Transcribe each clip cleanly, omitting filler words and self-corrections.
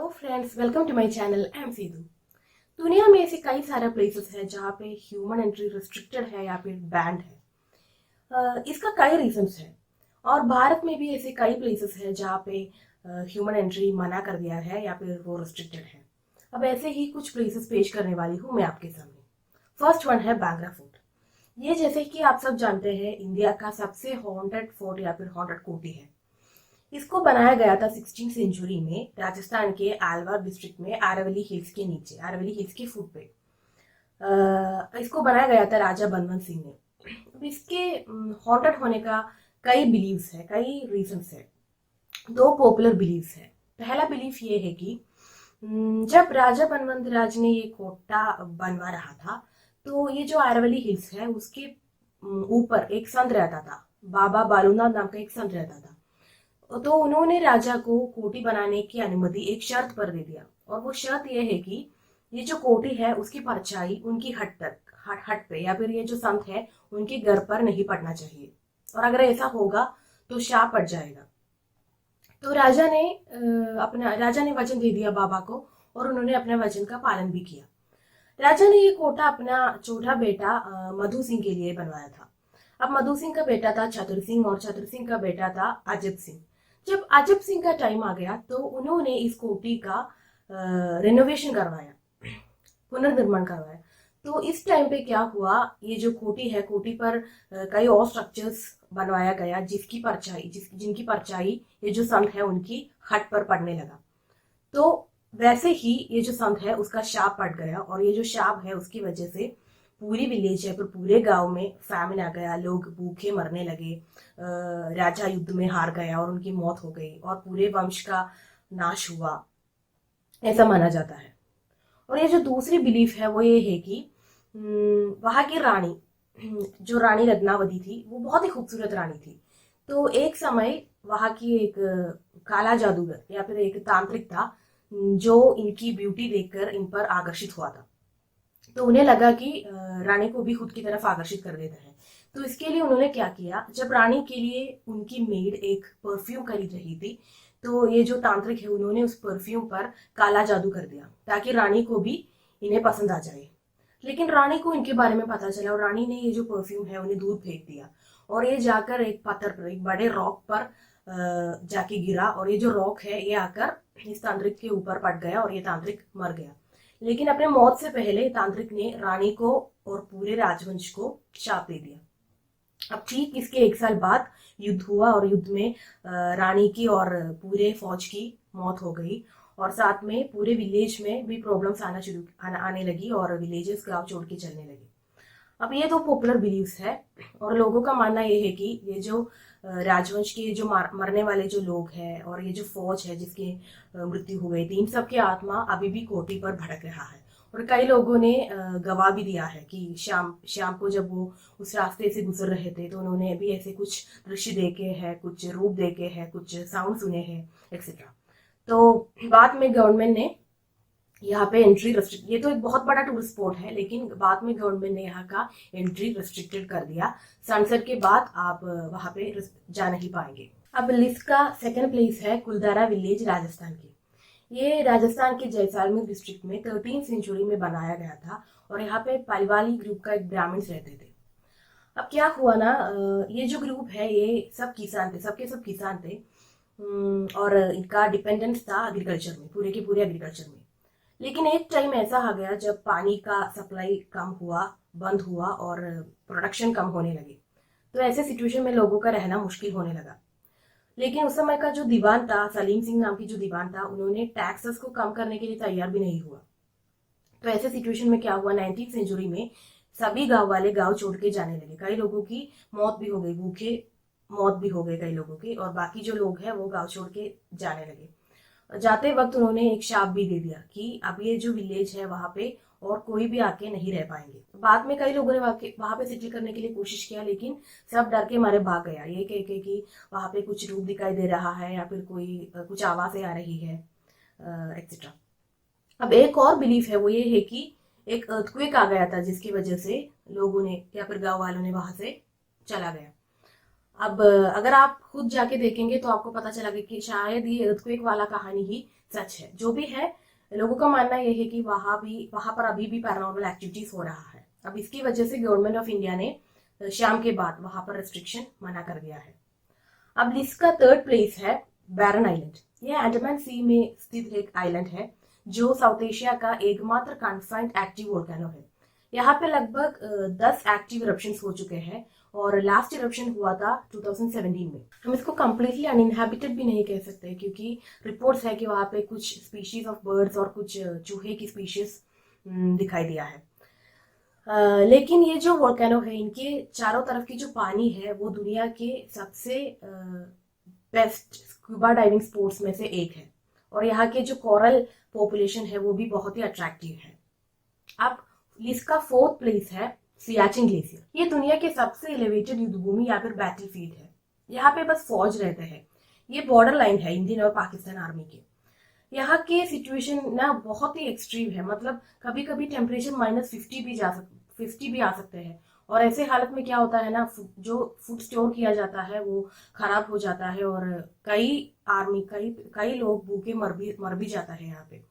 Hello friends, welcome to my channel. I am Sidhu. दुनिया में ऐसे कई सारे प्लेसेस हैं जहाँ पे ह्यूमन एंट्री रिस्ट्रिक्टेड है या फिर बैंड है। इसका कई रीजंस है और भारत में भी ऐसे कई प्लेसेस हैं जहाँ पे ह्यूमन एंट्री मना कर दिया है या फिर वो रिस्ट्रिक्टेड है। अब ऐसे ही कुछ प्लेसेस पेश करने वाली हूँ मैं आपके सामने। फर्स्ट वन है बांद्रा फोर्ट। ये जैसे कि आप सब जानते हैं इंडिया का सबसे हॉन्टेड फोर्ट या फिर हॉन्टेड कोठी है। इसको बनाया गया था 16वीं सेंचुरी में राजस्थान के अलवर डिस्ट्रिक्ट में आरावली हिल्स के नीचे, आरावली हिल्स के फुट पे। इसको बनाया गया था राजा बनवंत सिंह ने। अब इसके हॉन्टेड होने का कई बिलीव्स है, कई रीजंस है। दो पॉपुलर बिलीव्स है। पहला बिलीफ ये है कि जब राजा बनवंत राज ने ये कोटा बनवा रहा था तो ये जो आरावली हिल्स है उसके ऊपर एक संत रहता था, बाबा बालूनाथ नाम का एक संत रहता था। तो उन्होंने राजा को कोठी बनाने की अनुमति एक शर्त पर दे दिया और वो शर्त ये है कि ये जो कोठी है उसकी परछाई उनकी हट पे या फिर ये जो संत है उनके घर पर नहीं पड़ना चाहिए और अगर ऐसा होगा तो शाप पड़ जाएगा। तो राजा ने वचन दे दिया बाबा को और उन्होंने अपने वचन का पालन भी किया। राजा ने ये कोटा अपना छोटा बेटा मधु सिंह के लिए बनवाया था। अब मधु सिंह का बेटा था चतुर सिंह और चतुर सिंह का बेटा था अजब सिंह। जब अजब सिंह का टाइम आ गया तो उन्होंने इस कोठी का रेनोवेशन करवाया, पुनर्निर्माण करवाया। तो इस टाइम पे क्या हुआ, ये जो कोठी है कोठी पर कई और स्ट्रक्चर्स बनवाया गया जिनकी परछाई ये जो संत है उनकी हट पर पड़ने लगा। तो वैसे ही ये जो संत है उसका शाप पड़ गया और ये जो शाप है उसकी वजह से पूरी विलेज है, पर पूरे गांव में फैमिन आ गया, लोग भूखे मरने लगे। राजा युद्ध में हार गया और उनकी मौत हो गई और पूरे वंश का नाश हुआ, ऐसा माना जाता है। और ये जो दूसरी बिलीफ है वो ये है कि वहां की रानी, जो रानी रत्नावती थी, वो बहुत ही खूबसूरत रानी थी। तो एक समय वहां की एक काला जादूगर या फिर एक तांत्रिक था जो इनकी ब्यूटी देखकर इन पर आकर्षित हुआ था। तो उन्हें लगा कि रानी को भी खुद की तरफ आकर्षित कर देता है। तो इसके लिए उन्होंने क्या किया, जब रानी के लिए उनकी मेड एक परफ्यूम खरीद रही थी तो ये जो तांत्रिक है उन्होंने उस परफ्यूम पर काला जादू कर दिया ताकि रानी को भी इन्हें पसंद आ जाए। लेकिन रानी को इनके बारे में पता चला और रानी ने ये जो परफ्यूम है उन्हें दूर फेंक दिया और ये जाकर एक पत्थर पर, एक बड़े रॉक पर जाके गिरा और ये जो रॉक है ये आकर इस तांत्रिक के ऊपर पड़ गया और ये तांत्रिक मर गया। लेकिन अपने मौत से पहले तांत्रिक ने रानी को और पूरे राजवंश को शाप दे दिया। अब ठीक इसके एक साल बाद युद्ध हुआ और युद्ध में रानी की और पूरे फौज की मौत हो गई और साथ में पूरे विलेज में भी प्रॉब्लम्स आने लगी और विलेजेस गांव छोड़ के चलने लगे। अब ये दो पॉपुलर बिलीव्स है और लोगों का मानना ये है कि ये जो राजवंश के जो मरने वाले जो लोग हैं और ये जो फौज है जिसकी मृत्यु हो गई थी, इन सब की आत्मा अभी भी कोठी पर भटक रहा है। और कई लोगों ने गवाह भी दिया है कि शाम को जब वो उस रास्ते से गुजर रहे थे तो उन्होंने भी ऐसे कुछ दृश्य देखे हैं, कुछ रूप देखे हैं, कुछ साउंड सुने हैं एक्सेट्रा। तो बाद में गवर्नमेंट ने यहाँ पे एंट्री रेस्ट्रिक्ट, ये तो एक बहुत बड़ा टूरिस्ट स्पॉट है लेकिन बाद में गवर्नमेंट ने यहाँ का एंट्री रेस्ट्रिक्टेड कर दिया। सनसेट के बाद आप वहां पे जा नहीं पाएंगे। अब लिस्ट का सेकंड प्लेस है कुलधारा विलेज राजस्थान की। ये राजस्थान के जैसलमेर डिस्ट्रिक्ट में 13वीं सेंचुरी में बनाया गया था और यहाँ पे पालीवाली ग्रुप का एक ब्राह्मण रहते थे। अब क्या हुआ ना, ये जो ग्रुप है ये सब किसान थे, सबके सब किसान थे और इनका डिपेंडेंस था एग्रीकल्चर में, पूरे के पूरे एग्रीकल्चर में। लेकिन एक टाइम ऐसा आ गया जब पानी का सप्लाई कम हुआ, बंद हुआ और प्रोडक्शन कम होने लगे। तो ऐसे सिचुएशन में लोगों का रहना मुश्किल होने लगा। लेकिन उस समय का जो दीवान था, सलीम सिंह नाम की जो दीवान था, उन्होंने टैक्सेस को कम करने के लिए तैयार भी नहीं हुआ। तो ऐसे सिचुएशन में क्या हुआ, 19वीं सेंचुरी में सभी गांव वाले गांव छोड़ के जाने लगे। कई लोगों की मौत भी हो गई, भूखे मौत भी हो गई कई लोगों की, और बाकी जो लोग हैं वो गांव छोड़ के जाने लगे। जाते वक्त उन्होंने एक शाप भी दे दिया कि अब ये जो विलेज है वहां पे और कोई भी आके नहीं रह पाएंगे। बाद में कई लोगों ने वहां पे सेटल करने के लिए कोशिश किया लेकिन सब डर के मारे भाग गया, ये कह के कि वहां पे कुछ रूप दिखाई दे रहा है या फिर कोई कुछ आवाजें आ रही है एक्सेट्रा। अब एक और बिलीफ है वो ये है कि एक अर्थक्वेक आ गया था जिसकी वजह से लोगों ने या फिर गाँव वालों ने वहां से चला गया। अब अगर आप खुद जाके देखेंगे तो आपको पता चला कि शायद ये अर्थक्वेक वाला कहानी ही सच है। जो भी है, लोगों का मानना यह है कि वहां पर अभी भी पैरानॉर्मल एक्टिविटीज हो रहा है। अब इसकी वजह से गवर्नमेंट ऑफ इंडिया ने शाम के बाद वहां पर रेस्ट्रिक्शन मना कर दिया है। अब लिस्ट का थर्ड प्लेस है बैरन आइलैंड। यह अंडमान सी में स्थित एक आइलैंड है जो साउथ एशिया का एकमात्र कन्फाइंड एक्टिव वोल्केनो है। यहाँ पे लगभग 10 एक्टिव इरप्शंस हो चुके हैं और लास्ट इरप्शन हुआ था 2017 में। हम इसको कम्प्लीटली अनइनहेबिटेड भी नहीं कह सकते क्योंकि रिपोर्ट्स है कि वहाँ पे कुछ स्पीशीज ऑफ बर्ड्स और कुछ चूहे की स्पीशीज दिखाई दिया है। लेकिन ये जो वोल्केनो है, इनके चारों तरफ की जो पानी है वो दुनिया के सबसे बेस्ट स्कूबा डाइविंग स्पोर्ट्स में से एक है और यहाँ के जो कोरल पॉपुलेशन है वो भी बहुत ही अट्रैक्टिव है। अब लिस्ट का फोर्थ प्लेस है सियाचिन ग्लेशियर। ये दुनिया के सबसे एलिवेटेड युद्धभूमि या फिर बैटलफील्ड है। यहाँ पे बस फौज रहते हैं। ये बॉर्डर लाइन है इंडियन और पाकिस्तान आर्मी के। यहाँ के सिचुएशन ना बहुत ही एक्सट्रीम है, मतलब कभी कभी टेम्परेचर -50 भी आ सकते हैं और ऐसे हालत में क्या होता है ना, जो फूड स्टोर किया जाता है वो खराब हो जाता है और कई लोग भूखे मर भी जाता है यहाँ पे।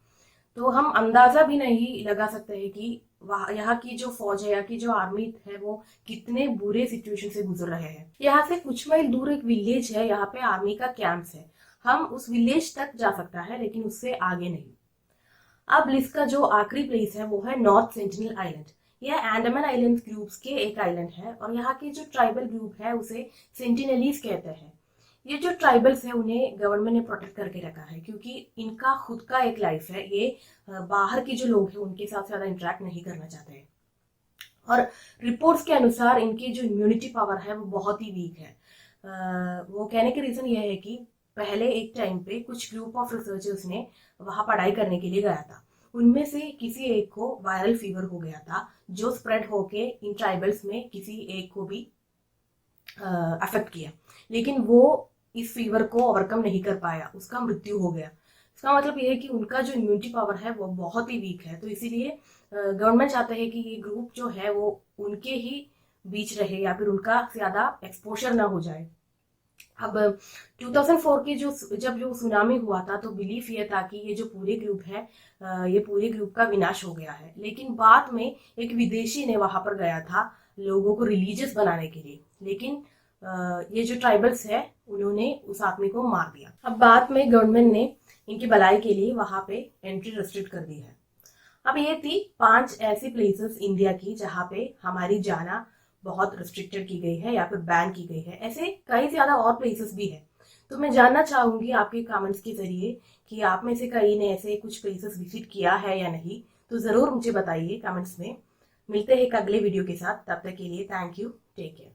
तो हम अंदाजा भी नहीं लगा सकते हैं कि यहाँ की जो फौज है, यहाँ की जो आर्मी है वो कितने बुरे सिचुएशन से गुजर रहे हैं। यहाँ से कुछ माइल दूर एक विलेज है, यहाँ पे आर्मी का कैंप्स है। हम उस विलेज तक जा सकता है लेकिन उससे आगे नहीं। अब लिस्ट का जो आखिरी प्लेस है वो है नॉर्थ सेंटिनल आइलैंड। यह अंडमान आइलैंड ग्रुप्स के एक आइलैंड है और यहाँ के जो ट्राइबल ग्रुप है उसे सेंटिनलीज कहते हैं। ये जो ट्राइबल्स है उन्हें गवर्नमेंट ने प्रोटेक्ट करके रखा है क्योंकि इनका खुद का एक लाइफ है। ये बाहर के जो लोग हैं उनके साथ ज्यादा इंटरेक्ट नहीं करना चाहते हैं और रिपोर्ट्स के अनुसार इनकी जो इम्यूनिटी पावर है वो बहुत ही वीक है। वो कहने के रीजन ये है कि पहले एक टाइम पे कुछ ग्रुप ऑफ रिसर्चर्स ने वहां पढ़ाई करने के लिए गया था। उनमें से किसी एक को वायरल फीवर हो गया था जो स्प्रेड होके इन ट्राइबल्स में किसी एक को भी अफेक्ट किया, लेकिन वो इस फीवर को ओवरकम नहीं कर पाया, उसका मृत्यु हो गया। इसका मतलब ये है कि उनका जो इम्यूनिटी पावर है वो बहुत ही वीक है। तो इसीलिए गवर्नमेंट चाहता है कि ये ग्रुप जो है वो उनके ही बीच रहे या फिर उनका ज्यादा एक्सपोजर ना हो जाए। अब 2004 के जब जो सुनामी हुआ था तो बिलीफ ये था कि ये जो पूरे ग्रुप है, ये पूरे ग्रुप का विनाश हो गया है। लेकिन बाद में एक विदेशी ने वहां पर गया था लोगों को रिलीजियस बनाने के लिए, लेकिन ये जो ट्राइबल्स है उन्होंने उस आदमी को मार दिया। अब बाद में गवर्नमेंट ने इनकी भलाई के लिए वहां पे एंट्री रेस्ट्रिक्ट कर दी है। अब ये थी 5 ऐसी प्लेसेस इंडिया की जहाँ पे हमारी जाना बहुत रिस्ट्रिक्टेड की गई है या फिर बैन की गई है। ऐसे कई ज्यादा और प्लेसेस भी है। तो मैं जानना चाहूंगी आपके कमेंट्स के जरिए कि आप में से कई ने ऐसे कुछ प्लेसेस विजिट किया है या नहीं। तो जरूर मुझे बताइए कमेंट्स में। मिलते हैं एक अगले वीडियो के साथ, तब तक के लिए थैंक यू, टेक केयर।